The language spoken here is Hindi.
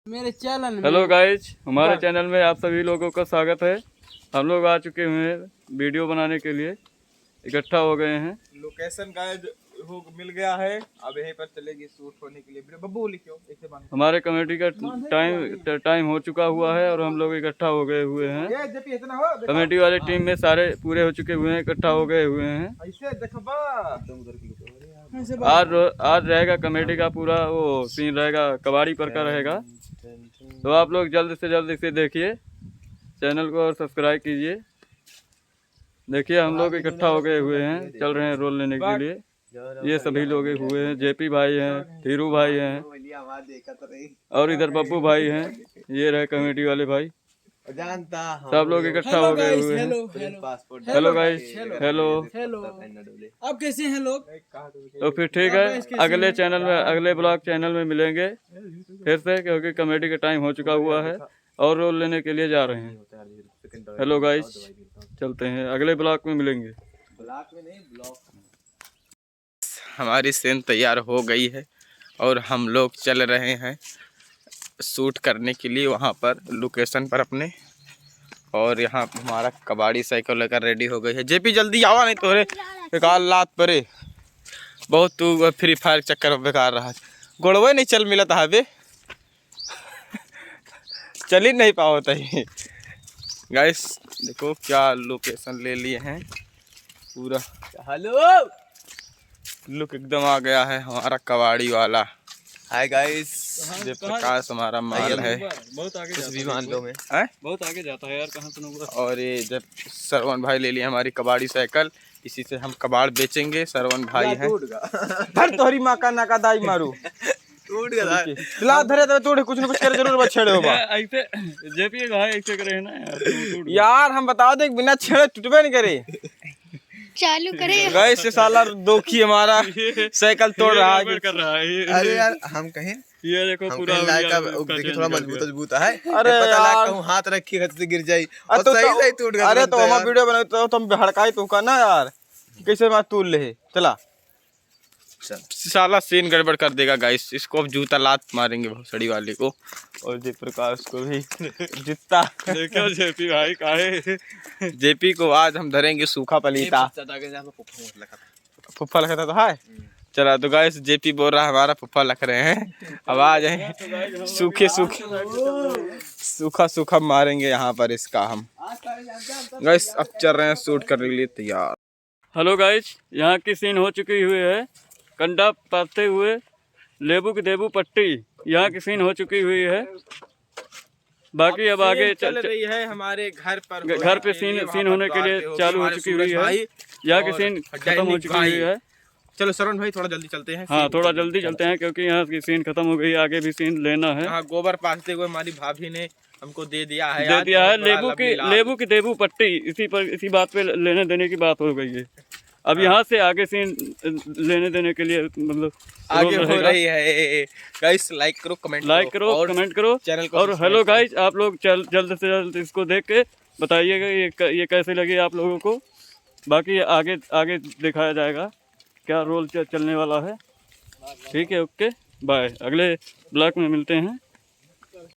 मेरे चैनल में। हेलो गाइज, हमारे चैनल में आप सभी लोगों का स्वागत है। हम लोग आ चुके हुए हैं वीडियो बनाने के लिए, इकट्ठा हो गए हैं। लोकेशन गाइड हो मिल गया है, अब यहीं पर चलेगी शूट होने के लिए। बब्बू लिखो ऐसे बांध। हमारे कमेटी का टाइम हो चुका हुआ है और हम लोग इकट्ठा हो गए हुए हैं। ये जब इतना हो कमेटी वाले टीम में सारे पूरे हो चुके हुए हैं, इकट्ठा हो गए हुए हैं। ऐसे देखबा आज रहेगा कमेटी का पूरा वो सीन रहेगा, कबाड़ी पर का रहेगा। तो आप लोग जल्द से जल्द इसे देखिए, चैनल को और सब्सक्राइब कीजिए। देखिए हम लोग इकट्ठा हो गए हुए हैं, चल रहे हैं रोल लेने के लिए। ये सभी लोग हुए हैं, जेपी भाई हैं, धीरू भाई हैं और इधर बब्बू भाई हैं। ये रहे कमेटी वाले भाई, सब लोग इकट्ठा हो गए हुए हैं। Hello guys, hello. आप कैसे हैं लोग? तो फिर ठीक है, अगले चैनल में, अगले ब्लॉग चैनल में मिलेंगे फिर से, क्योंकि कमेटी का टाइम हो चुका हुआ है और रोल लेने के लिए जा रहे हैं। हेलो गाइस, चलते हैं, अगले ब्लॉग में मिलेंगे। हमारी सीन तैयार हो गई है और हम लोग चल रहे हैं शूट करने के लिए वहाँ पर लोकेशन पर अपने। और यहाँ हमारा कबाड़ी साइकिल लेकर रेडी हो गई है। जेपी जल्दी आवा, नहीं तो बेकार लात परे बहुत, तू फ्री फायर चक्कर में बेकार रहा। गोड़वे नहीं चल मिला था बे, चल ही नहीं पाओ तही। गाइस देखो क्या लोकेशन ले लिए हैं पूरा। हेलो, लुक एकदम आ गया है हमारा कबाड़ी वाला। हाय गाइस, जयप्रकाश हमारा माल है। बहुत आगे कुछ भी मान लो में बहुत आगे जाता है यार, कहाँ से होगा। और ये जब सरवन भाई ले लिए हमारी कबाड़ी साइकिल, इसी से हम कबाड़ बेचेंगे। सरवन भाई हैं। धर तोहरी माँ का नाका दाई मारू टूट गया ला धरे तो टूट, कुछ ना कुछ करे जरूर छेड़े होगा। ऐसे जेपी भाई ऐसे करे ना यार, हम बता दे बिना छेड़े टूटबे नहीं करे। चालू करे गाइस से साला दोखी हमारा साइकिल तोड़ रहा है, कर रहा है। अरे यार हम कहें, ये देखो हम पूरा कहें लाइक का देखिए थोड़ा मजबूत है। अरे पता यार, कहूं हाथ रखी से गिर जाई और सही टूट गया। अरे तो हम वीडियो बनाए तो तुम हड़काई तो का ना यार, कैसे मैं तूल ले चला। साला सीन गड़बड़ कर देगा गाइस। इसको अब जूता लात मारेंगे भोसड़ी वाले को, और जयप्रकाश को भी जूता। देखो जेपी भाई काहे, जेपी को आज हम धरेंगे सूखा पलीता। फुफ्फा लगा था तो है। चला तो गाइस, जेपी बोल रहा है हमारा फुफ्फा लग रहे हैं। अब आ जाए सूखे सूखा सूखा मारेंगे यहाँ पर इसका हम। गाइस अब चल रहे हैं शूट करने के लिए तैयार। हेलो गाइस, यहाँ की सीन हो चुकी हुई है। कंडा पाते हुए लेबू की देबू पट्टी, यहाँ की सीन हो चुकी हुई है। बाकी अब आगे चल रही है हमारे घर पर, घर पे सीन होने के लिए चालू हो चुकी हुई है। यहाँ की सीन खत्म हो चुकी हुई है। चलो सरवन भाई थोड़ा जल्दी चलते हैं। हाँ थोड़ा जल्दी चलते हैं, क्योंकि यहाँ की सीन खत्म हो गई, आगे भी सीन लेना है। हाँ, गोबर पासते हुए हमारी भाभी ने हमको दे दिया है लेबू की देबू पट्टी। इसी बात पे लेने देने की बात हो गई है। अब यहाँ से आगे सीन लेने देने के लिए मतलब आगे हो रही है। गाइस लाइक करो, कमेंट करो चैनल को। और हेलो गाइस, आप लोग जल्द से जल्द इसको देख के बताइएगा ये कैसे लगी आप लोगों को। बाकी आगे दिखाया जाएगा क्या रोल चलने वाला है। ठीक है, ओके बाय, अगले ब्लॉग में मिलते हैं।